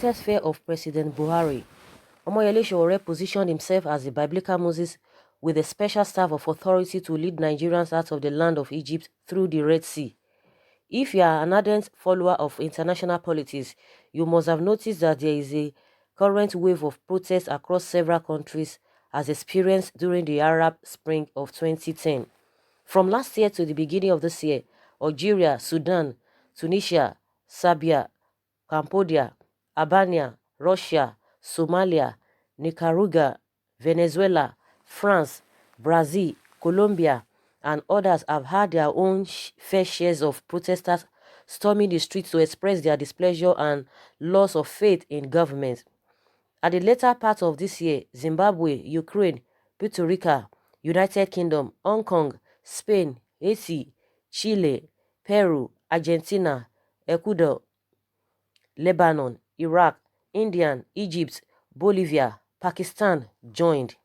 greatest fear of President Buhari, Omoyele Sowore positioned himself as the biblical Moses with a special staff of authority to lead Nigerians out of the land of Egypt through the Red Sea. If you are an ardent follower of international politics, you must have noticed that there is a current wave of protests across several countries as experienced during the Arab Spring of 2010. From last year to the beginning of this year, Algeria, Sudan, Tunisia, Serbia, Cambodia, Albania, Russia, Somalia, Nicaragua, Venezuela, France, Brazil, Colombia, and others have had their own fair shares of protesters storming the streets to express their displeasure and loss of faith in government. At the later part of this year, Zimbabwe, Ukraine, Puerto Rico, United Kingdom, Hong Kong, Spain, Haiti, Chile, Peru, Argentina, Ecuador, Lebanon, Iraq, India, Egypt, Bolivia, Pakistan joined.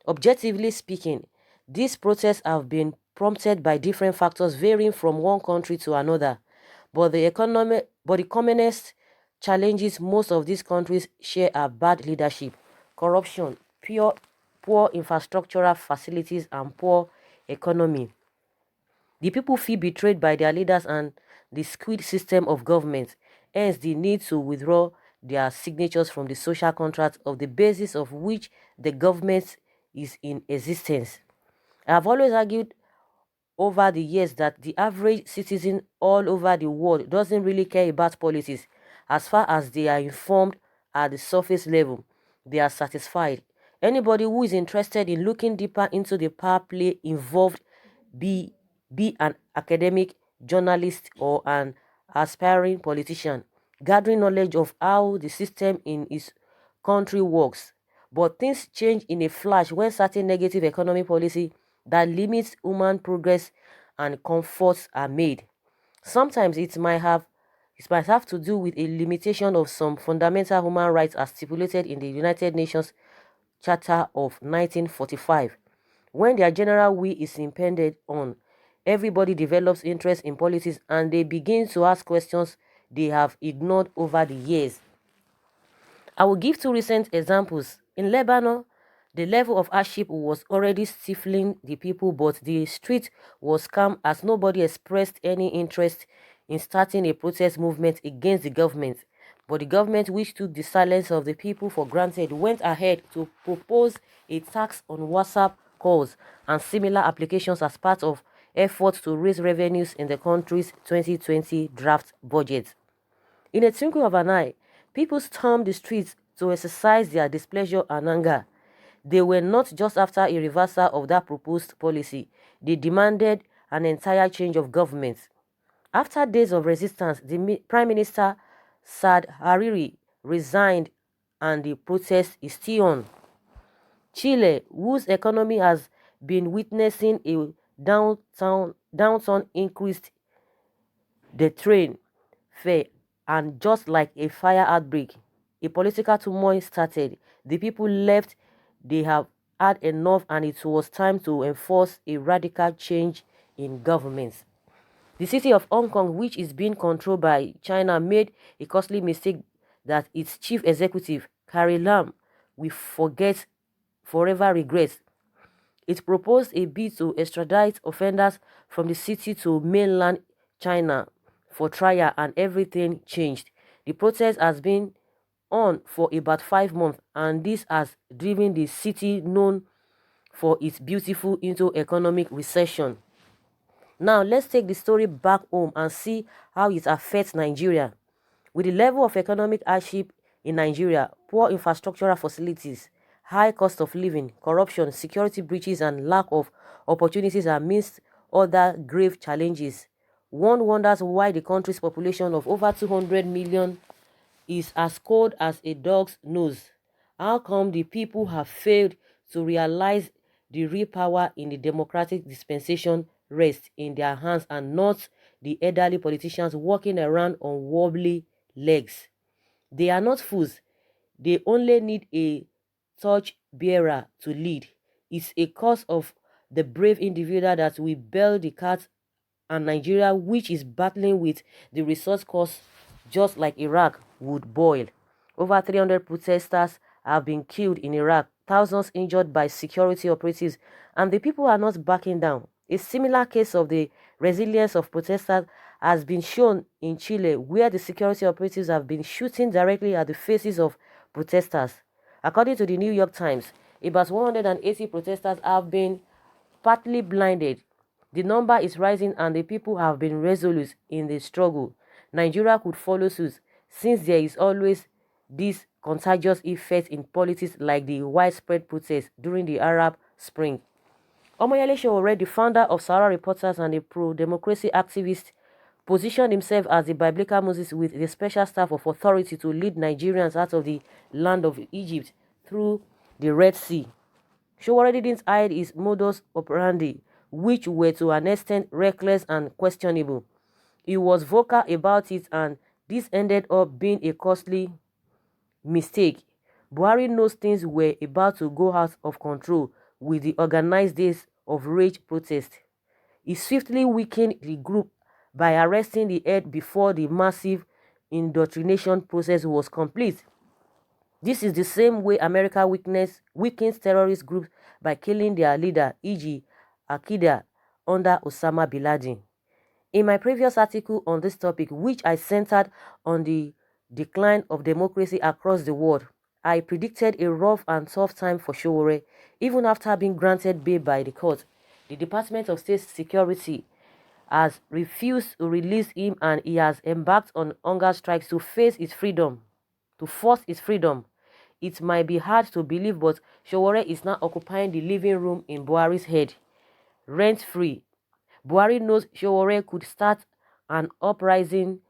Objectively speaking, these protests have been prompted by different factors varying from one country to another, but the commonest challenges most of these countries share are bad leadership, corruption, poor infrastructural facilities, and poor economy. The people feel betrayed by their leaders and the skewed system of government, hence the need to withdraw their signatures from the social contract of the basis of which the government is in existence. I have always argued over the years that the average citizen all over the world doesn't really care about politics as far as they are informed at the surface level. They are satisfied. Anybody who is interested in looking deeper into the power play involved, be be an academic, journalist, or an aspiring politician, gathering knowledge of how the system in his country works. But things change in a flash when certain negative economic policy that limits human progress and comforts are made. Sometimes it might have to do with a limitation of some fundamental human rights as stipulated in the United Nations Charter of 1945. When their general will is impended on, everybody develops interest in politics and they begin to ask questions they have ignored over the years. I will give two recent examples. In Lebanon, the level of hardship was already stifling the people, but the street was calm as nobody expressed any interest in starting a protest movement against the government. But the government, which took the silence of the people for granted, went ahead to propose a tax on WhatsApp calls and similar applications as part of efforts to raise revenues in the country's 2020 draft budget. In a twinkle of an eye, people stormed the streets to exercise their displeasure and anger. They were not just after a reversal of that proposed policy, they demanded an entire change of government. After days of resistance, the Prime Minister Saad Hariri resigned and the protest is still on. Chile, whose economy has been witnessing a downturn, increased the train fare, and just like a fire outbreak, a political turmoil started. The people left, they have had enough, and it was time to enforce a radical change in government. The city of Hong Kong, which is being controlled by China, made a costly mistake that its chief executive, Carrie Lam, will forget forever regret. It proposed a bid to extradite offenders from the city to mainland China for trial, and everything changed. The protest has been on for about 5 months, and this has driven the city, known for its beautiful, into economic recession. Now, let's take the story back home and see how it affects Nigeria. With the level of economic hardship in Nigeria, poor infrastructural facilities, high cost of living, corruption, security breaches, and lack of opportunities amidst other grave challenges, one wonders why the country's population of over 200 million is as cold as a dog's nose. How come the people have failed to realize the real power in the democratic dispensation rests in their hands and not the elderly politicians walking around on wobbly legs? They are not fools. They only need a torch bearer to lead. It's a cause of the brave individual that will bail the cat, and Nigeria, which is battling with the resource cost just like Iraq, would boil. Over 300 protesters have been killed in Iraq, thousands injured by security operatives, and the people are not backing down. A similar case of the resilience of protesters has been shown in Chile, where the security operatives have been shooting directly at the faces of protesters. According to the New York Times, about 180 protesters have been partly blinded. The number is rising and the people have been resolute in the struggle. Nigeria could follow suit, since there is always this contagious effect in politics, like the widespread protests during the Arab Spring. Omoyele Sowore, the founder of Sowore Reporters and a pro-democracy activist, positioned himself as the biblical Moses with the special staff of authority to lead Nigerians out of the land of Egypt through the Red Sea. Sowore didn't hide his modus operandi, which were to an extent reckless and questionable. He was vocal about it, and this ended up being a costly mistake. Buhari knows things were about to go out of control with the organized days of rage protest. He swiftly weakened the group by arresting the head before the massive indoctrination process was complete. This is the same way America weakens terrorist groups by killing their leader, e.g., Al-Qaeda under Osama bin Laden. In my previous article on this topic, which I centered on the decline of democracy across the world, I predicted a rough and tough time for Sowore, even after being granted bail by the court. The Department of State Security has refused to release him, and he has embarked on hunger strikes to force his freedom. It might be hard to believe, but Sowore is now occupying the living room in Buhari's head, rent-free. Buhari knows Sowore could start an uprising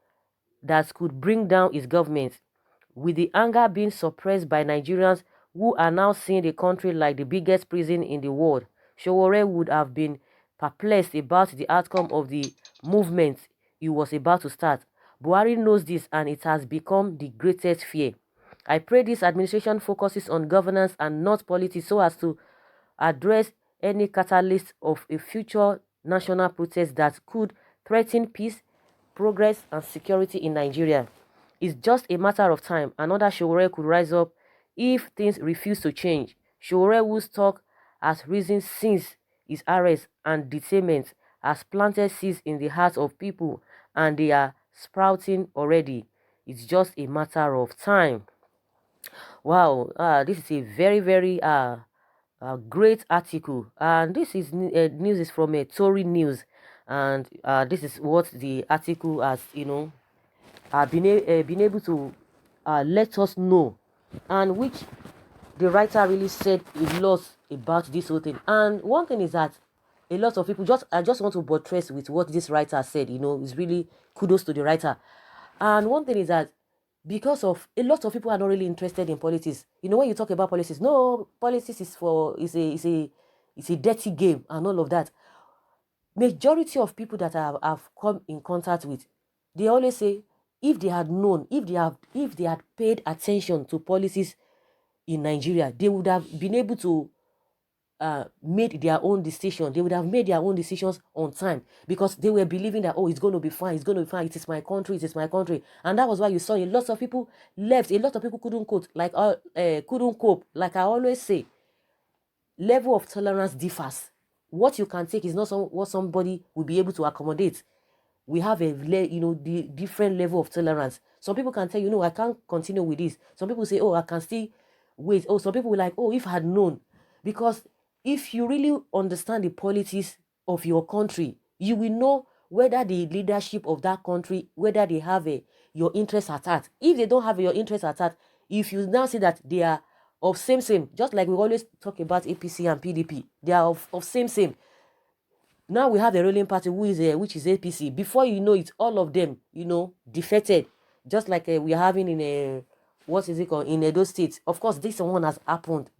that could bring down his government. With the anger being suppressed by Nigerians who are now seeing the country like the biggest prison in the world, Sowore would have been perplexed about the outcome of the movement he was about to start. Buhari knows this, and it has become the greatest fear. I pray this administration focuses on governance and not politics, so as to address any catalyst of a future national protest that could threaten peace, progress, and security in Nigeria. It's just a matter of time. Another Sowore could rise up if things refuse to change. Sowore, whose talk has risen since his arrest and detainment, has planted seeds in the hearts of people, and they are sprouting already. It's just a matter of time. Wow, this is a very great article, and this is news is from a Tory News, and this is what the article has been able to let us know, and which the writer really said a lot about this whole thing. And one thing is that a lot of people, I just want to buttress with what this writer said. It's really kudos to the writer. And one thing is that because of a lot of people are not really interested in politics. When you talk about politics, no, politics is a dirty game and all of that. Majority of people that have come in contact with, they always say, if they had known, if they had paid attention to policies in Nigeria, they would have been able to made their own decision. They would have made their own decisions on time, because they were believing that, oh, it's going to be fine, it's going to be fine, it is my country, it is my country. And that was why you saw a lot of people left. A lot of people couldn't cope. Like I always say, level of tolerance differs. What you can take is not what somebody will be able to accommodate. We have the different level of tolerance. Some people can tell you, no, I can't continue with this. Some people say, oh, I can still wait. Oh, some people will like, oh, if I had known. Because if you really understand the politics of your country, you will know whether the leadership of that country, whether they have your interests at heart. If they don't have your interests at heart, if you now see that they are of same, just like we always talk about APC and PDP, they are of same. Now we have the ruling party which is APC. Before you know it, all of them, defeated. Just like we are having in what is it called, in Edo State. Of course, this one has happened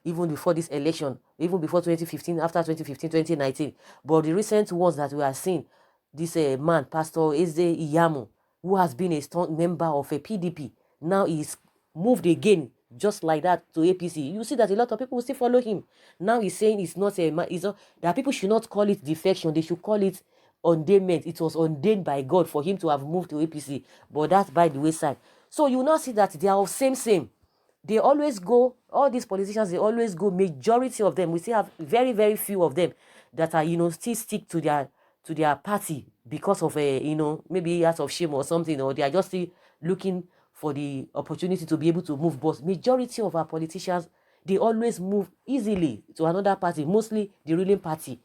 even before this election, even before 2015, after 2015, 2019. But the recent ones that we are seeing, this man, Pastor Eze Iyamu, who has been a strong member of a PDP, now he's moved again, just like that, to APC. You see that a lot of people will still follow him. Now he's saying that people should not call it defection, they should call it ordainment. It was ordained by God for him to have moved to APC. But that's by the wayside. So you now see that they are of same. They always go, all these politicians, they always go, majority of them, we still have very, very few of them that are, still stick to their party because of a, maybe out of shame or something, or they are just still looking for the opportunity to be able to move. But majority of our politicians, they always move easily to another party, mostly the ruling party.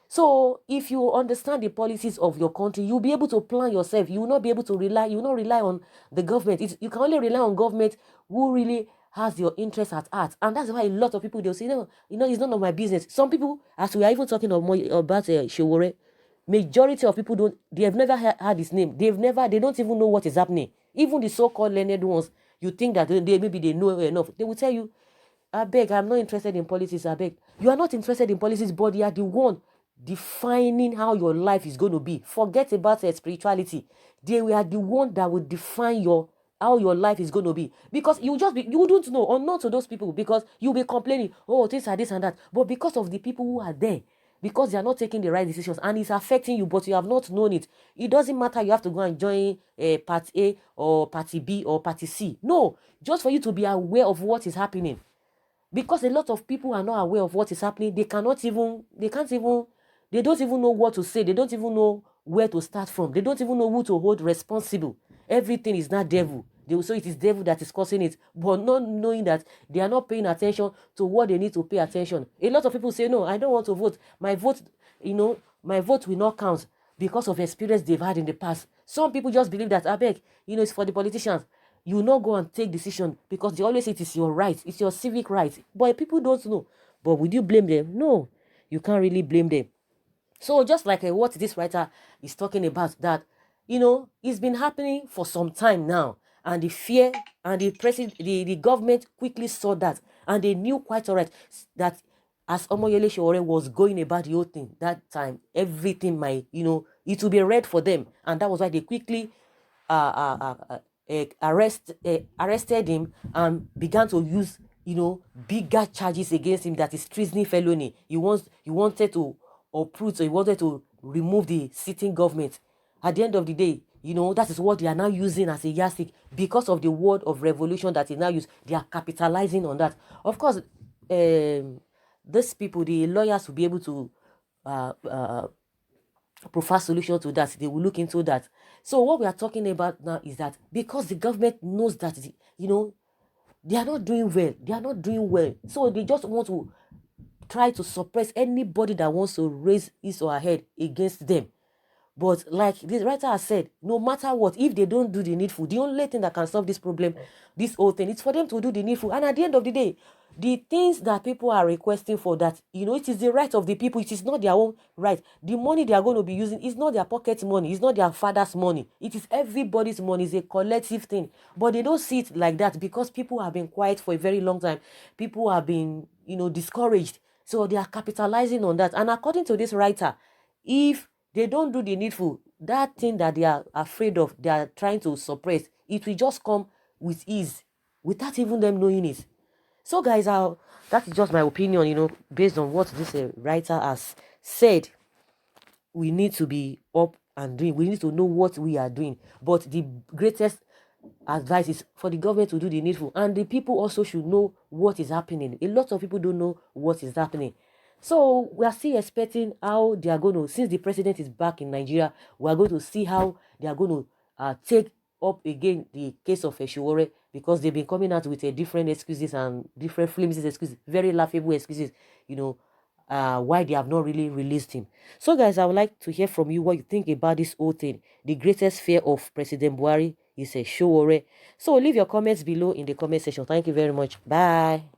So if you understand the policies of your country, you'll be able to plan yourself. You will not be able to rely, you will not rely on the government. You can only rely on government who really has your interest at heart. And that's why a lot of people, they'll say, no, it's none of my business. Some people, as we are even talking about Sowore, majority of people they have never heard his name. They don't even know what is happening. Even the so-called learned ones, you think that maybe they know enough. They will tell you, I beg, I'm not interested in politics. I beg. You are not interested in politics, but you are the one defining how your life is going to be. Forget about spirituality. They are the one that will define how your life is going to be. Because you wouldn't know, or not to those people, because you'll be complaining, oh, things are this and that. But because of the people who are there, because they are not taking the right decisions and it's affecting you, but you have not known it. It doesn't matter you have to go and join party A or party B or party C. No, just for you to be aware of what is happening. Because a lot of people are not aware of what is happening. They don't even know what to say. They don't even know where to start from. They don't even know who to hold responsible. Everything is not devil. They will say it is devil that is causing it, but not knowing that they are not paying attention to what they need to pay attention. A lot of people say, no, I don't want to vote. My vote will not count because of experience they've had in the past. Some people just believe that, I beg, it's for the politicians. You will not go and take decision because they always say it is your right. It's your civic right. But people don't know. But would you blame them? No, you can't really blame them. So just like what this writer is talking about, that, it's been happening for some time now. And the fear and the government quickly saw that. And they knew quite all right that as Omoyele Sowore was going about the whole thing that time, everything might, it will be red for them. And that was why they quickly arrested him and began to use, bigger charges against him, that is treason felony. He wanted to uproot, so he wanted to remove the sitting government. At the end of the day, that is what they are now using as a yardstick because of the word of revolution that is now used. They are capitalizing on that. Of course, these people, the lawyers, will be able to provide solution to that. They will look into that. So what we are talking about now is that because the government knows that, they are not doing well. They are not doing well. So they just want to try to suppress anybody that wants to raise his or her head against them. But like this writer has said, no matter what, if they don't do the needful, the only thing that can solve this problem, this whole thing, it's for them to do the needful. And at the end of the day, the things that people are requesting for, that, it is the right of the people. It is not their own right. The money they are going to be using is not their pocket money. It's not their father's money. It is everybody's money. It's a collective thing. But they don't see it like that because people have been quiet for a very long time. People have been, discouraged. So they are capitalizing on that. And according to this writer, if they don't do the needful, that thing that they are afraid of, they are trying to suppress, it will just come with ease without even them knowing it. So guys, that is just my opinion, based on what this writer has said. We need to be up and doing. We need to know what we are doing. But the greatest advice is for the government to do the needful. And the people also should know what is happening. A lot of people don't know what is happening. So we are still expecting how they are going to, since the president is back in Nigeria, we are going to see how they are going to take up again the case of Sowore, because they've been coming out with different excuses and different flimsy excuses, very laughable excuses, why they have not really released him. So guys, I would like to hear from you what you think about this whole thing. The greatest fear of President Buhari is Sowore. So leave your comments below in the comment section. Thank you very much. Bye.